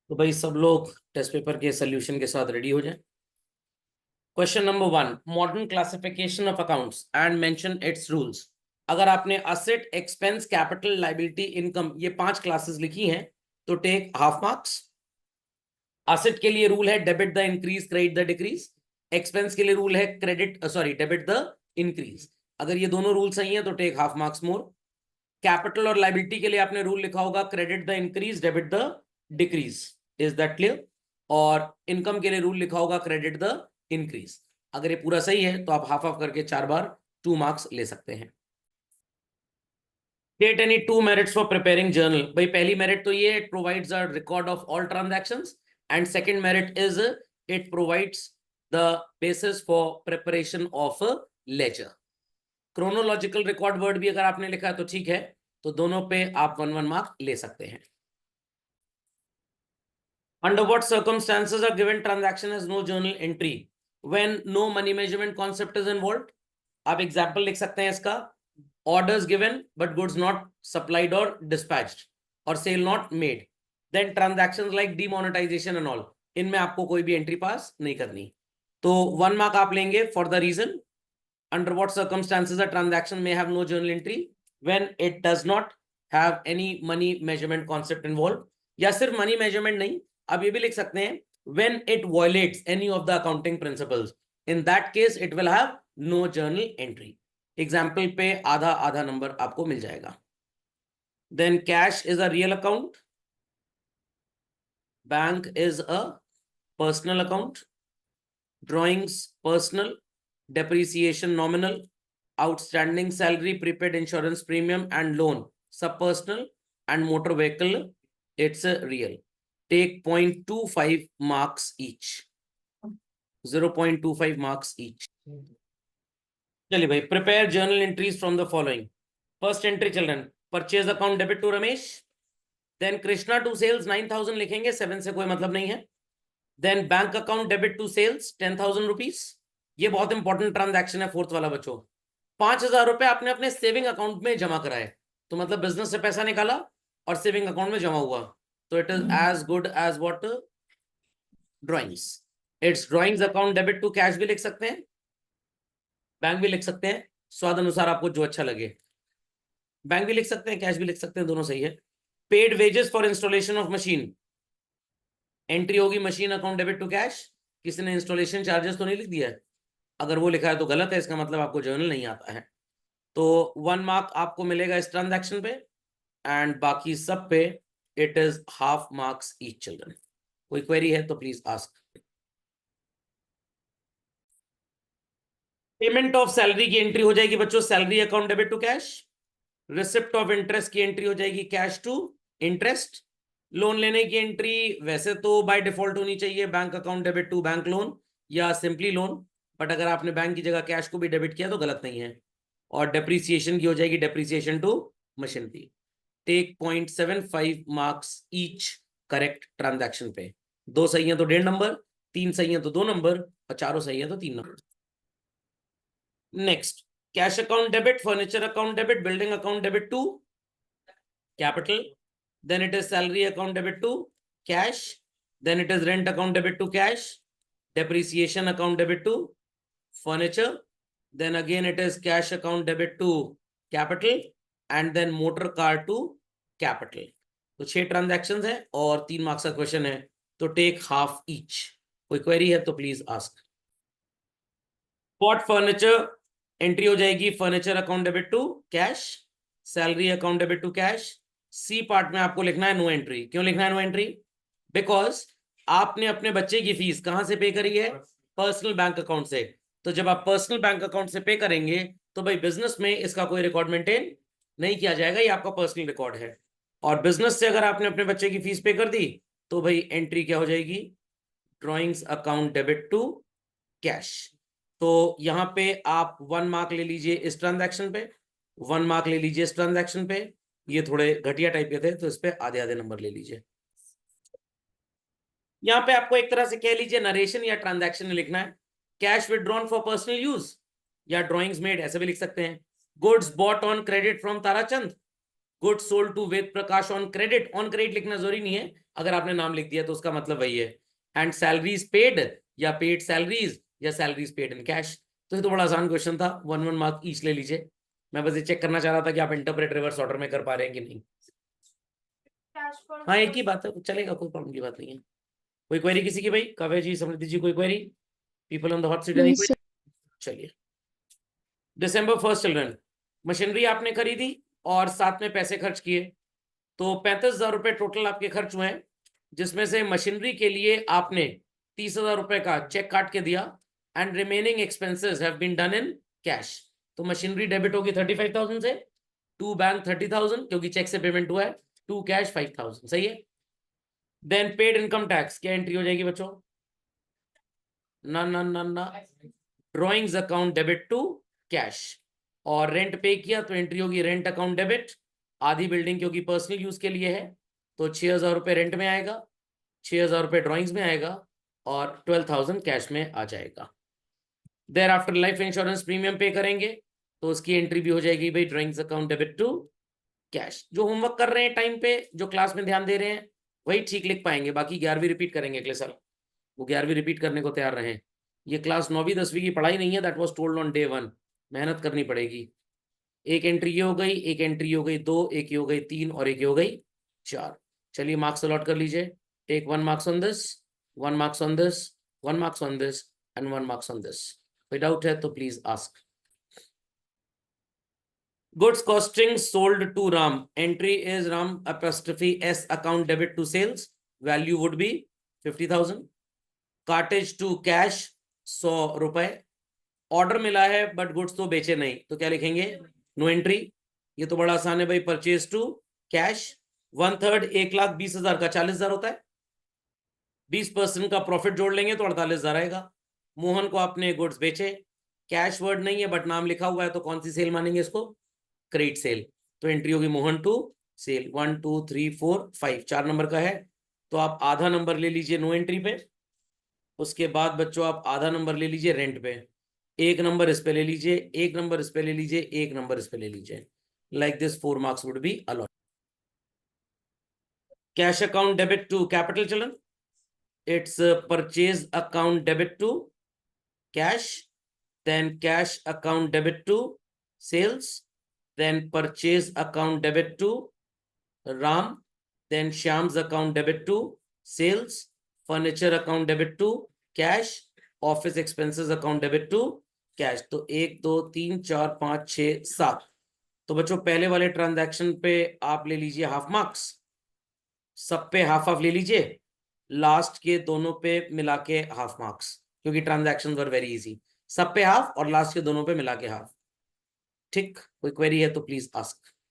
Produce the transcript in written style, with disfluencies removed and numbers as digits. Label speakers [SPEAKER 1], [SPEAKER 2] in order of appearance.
[SPEAKER 1] तो भाई सब लोग टेस्ट पेपर के सोल्यूशन के साथ रेडी हो जाएं। Question number 1, modern classification of accounts and mention it's rules. अगर आपने asset, expense, capital, liability, income ये 5 क्लासेस लिखी हैं तो टेक हाफ मार्क्स। असेट के लिए रूल है debit the increase, credit the decrease. Expense के लिए रूल है डेबिट द इंक्रीज। अगर ये दोनों रूल सही हैं तो take half marks more. Capital और लायबिलिटी के लिए आपने रूल लिखा होगा credit the increase, debit the decrease. Is that clear? और इनकम के लिए रूल लिखा होगा क्रेडिट द इंक्रीज। अगर ये पूरा सही है तो आप हाफ हाफ करके 4 बार 2 मार्क्स ले सकते हैं। State any 2 merits for preparing journal। भाई पहली मेरिट तो ये it provides a record of all transactions and second merit is it provides the basis for preparation of a ledger। Chronological record word भी अगर आपने लिखा है तो ठीक है, तो दोनों पे आप 1 मार्क ले सकते हैं। Under what circumstances a given transaction has no journal entry when no money measurement concept is involved? आप एग्जाम्पल लिख सकते हैं इसका। Orders given but goods not supplied or dispatched और sale not made, then transactions like demonetization and all, इनमें आपको कोई भी एंट्री पास नहीं करनी। तो 1 मार्क आप लेंगे for the reason under what circumstances a transaction may have no journal entry when it does not have any money measurement concept involved, या सिर्फ मनी मेजरमेंट नहीं, आप ये भी लिख सकते हैं when it violates any of the accounting principles, in that case it will have no journal entry। Example पे आधा आधा नंबर आपको मिल जाएगा। Then cash is a real account, bank is a personal account, drawings personal, depreciation nominal, outstanding salary, prepaid insurance premium and loan सब personal and motor vehicle it's real. Take 0.25 marks each, 0.25 marks each. चलिए भाई, prepare journal entries from the following. First entry चल रहा है, purchase account debit to Ramesh. Then Krishna to sales 9,000 लिखेंगे, 7 से कोई मतलब नहीं है। Then bank account debit to sales 10,000 rupees. ये बहुत इंपॉर्टेंट ट्रांजैक्शन है, फोर्थ वाला बच्चों। 5,000 रुपए आपने अपने सेविंग अकाउंट में जमा कराए, तो मतलब बिजनेस से पैसा निकाला और सेविंग अकाउंट में जमा हुआ, तो it is as good as what drawings. It's drawings account debit to cash भी लिख सकते हैं, बैंक भी लिख सकते हैं, स्वाद अनुसार आपको जो अच्छा लगे। बैंक भी लिख सकते हैं, कैश भी लिख सकते हैं, दोनों सही है। Paid wages for installation of machine, entry होगी machine account debit to cash. किसी ने इंस्टॉलेशन चार्जेस तो नहीं लिख दिया है? अगर वो लिखा है तो गलत है, इसका मतलब आपको जर्नल नहीं आता है। तो 1 मार्क आपको मिलेगा इस ट्रांजैक्शन पे, एंड बाकी सब पे it is half marks each children. कोई क्वेरी है तो please ask. Payment of salary की एंट्री हो जाएगी बच्चों salary account debit to cash. Receipt of interest की एंट्री हो जाएगी कैश टू इंटरेस्ट। लोन लेने की एंट्री वैसे तो बाय डिफॉल्ट होनी चाहिए bank account debit to bank loan या सिंपली लोन, बट अगर आपने बैंक की जगह कैश को भी डेबिट किया तो गलत नहीं है। और डेप्रीसिएशन की हो जाएगी depreciation to machinery. Take 0.75 marks each correct transaction पे। 2 सही है तो 1.5 नंबर, 3 सही है तो 2 नंबर, और 4 सही है तो 3 नंबर। Next, cash account debit, furniture account debit, building account debit to capital, then it is salary account debit to cash, then it is rent account debit to cash, depreciation account debit to furniture, then again it is cash account debit to capital, and then motor car to capital। तो 6 transactions हैं और 3 marks का question है, तो take half each. कोई query है तो please ask. पॉट फर्नीचर एंट्री हो जाएगी furniture account debit to cash, salary account debit to cash. C part में आपको लिखना है नो एंट्री। क्यों लिखना है नो एंट्री? बिकॉज आपने अपने बच्चे की फीस कहां से पे करी है? पर्सनल बैंक अकाउंट से। तो जब आप पर्सनल बैंक अकाउंट से पे करेंगे तो भाई बिजनेस में इसका कोई रिकॉर्ड मेंटेन नहीं किया जाएगा, ये आपका पर्सनल रिकॉर्ड है। और बिजनेस से अगर आपने अपने बच्चे की फीस पे कर दी तो भाई एंट्री क्या हो जाएगी? Drawings account debit to cash. तो यहां पे आप 1 मार्क ले लीजिए इस ट्रांजैक्शन पे, 1 मार्क ले लीजिए इस ट्रांजैक्शन पे। ये थोड़े घटिया टाइप के थे तो इस पे आधे आधे नंबर ले लीजिए। यहाँ पे आपको एक तरह से कह लीजिए नरेशन या ट्रांजैक्शन लिखना है। Cash withdrawn for personal use या ड्रॉइंग्स मेड ऐसे भी लिख सकते हैं। Goods bought on credit from Tarachand, good sold to Ved Prakash on credit, on credit लिखना जरूरी नहीं है, अगर आपने नाम लिख दिया तो उसका मतलब वही है। एंड सैलरीज पेड, या पेड सैलरीज, या सैलरीज पेड इन कैश। तो ये तो बड़ा आसान क्वेश्चन था, 1 1 मार्क ईच ले लीजिए। मैं बस ये चेक करना चाह रहा था कि आप इंटरप्रेट रिवर्स ऑर्डर में कर पा रहे हैं कि नहीं। हाँ एक ही बात है, चलेगा, कोई प्रॉब्लम की बात नहीं है। कोई क्वेरी किसी की भाई? काव्या जी, समृद्धि जी, कोई query? People on the hot seat, any query? चलिए, December 1st चिल्ड्रन, मशीनरी आपने खरीदी और साथ में पैसे खर्च किए, तो 35,000 रुपए टोटल आपके खर्च हुए हैं, जिसमें से मशीनरी के लिए आपने 30,000 रुपए का चेक काट के दिया, and remaining expenses have been done in cash. तो मशीनरी डेबिट होगी 35,000 से, टू बैंक 30,000 क्योंकि चेक से पेमेंट हुआ है, टू कैश 5,000, सही है। देन पेड इनकम टैक्स, क्या एंट्री हो जाएगी बच्चों? ना ना ना ना, drawings account debit to cash. और रेंट पे किया तो एंट्री होगी रेंट अकाउंट डेबिट, आधी बिल्डिंग क्योंकि पर्सनल यूज के लिए है, तो 6,000 रुपए रेंट में आएगा, 6,000 रुपए ड्रॉइंग्स में आएगा, और 12,000 कैश में आ जाएगा। There after life insurance premium pay करेंगे, तो उसकी एंट्री भी हो जाएगी भाई drawings account debit to cash. जो होमवर्क कर रहे हैं टाइम पे, जो क्लास में ध्यान दे रहे हैं, वही ठीक लिख पाएंगे, बाकी 11वीं रिपीट करेंगे अगले साल, वो 11वीं रिपीट करने को तैयार रहे। ये क्लास 9वीं 10वीं की पढ़ाई नहीं है, that was told on day 1, मेहनत करनी पड़ेगी। एक एंट्री ये हो गई, एक एंट्री हो गई 2, एक ये हो गई 3, और एक ये हो गई 4। चलिए मार्क्स अलॉट कर लीजिए। Take 1 marks on this, 1 marks on this, 1 marks on this, and 1 marks on this. कोई डाउट है तो please ask. Goods costing sold to Ram. Entry is Ram apostrophe S account debit to sales. Value would be 50,000. Cartage to cash 100 रुपए। Order मिला है but goods तो बेचे नहीं, तो क्या लिखेंगे? No entry. ये तो बड़ा आसान है भाई, परचेज टू कैश 1/3 1,20,000 का 40,000 होता है, 20% का प्रॉफिट जोड़ लेंगे तो 48,000 आएगा। मोहन को आपने गुड्स बेचे, कैश वर्ड नहीं है बट नाम लिखा हुआ है, तो कौन सी सेल मानेंगे इसको? Credit sale. तो एंट्री होगी मोहन टू सेल। 1 2 3 4 5, 4 नंबर का है, तो आप आधा नंबर ले लीजिए नो एंट्री पे। उसके बाद बच्चों आप आधा नंबर ले लीजिए रेंट पे, एक नंबर इस पे ले लीजिए, एक नंबर इस पे ले लीजिए, एक नंबर इस पे ले लीजिए। Like this 4 marks would be allot. Cash account debit to capital children, it's purchase account debit to cash, then cash account debit to sales, then purchase account debit to Ram, then Shyam's account debit to sales, furniture account debit to cash, office expenses account debit to cash। तो 1 2 3 4 5 6 7। तो बच्चों पहले वाले transaction पे आप ले लीजिए half marks, सब पे हाफ हाफ ले लीजिए, लास्ट के दोनों पे मिला के हाफ मार्क्स, क्योंकि ट्रांजैक्शन वर वेरी इजी। सब पे हाफ और लास्ट के दोनों पे मिला के हाफ। ठीक, कोई क्वेरी है तो प्लीज आस्क।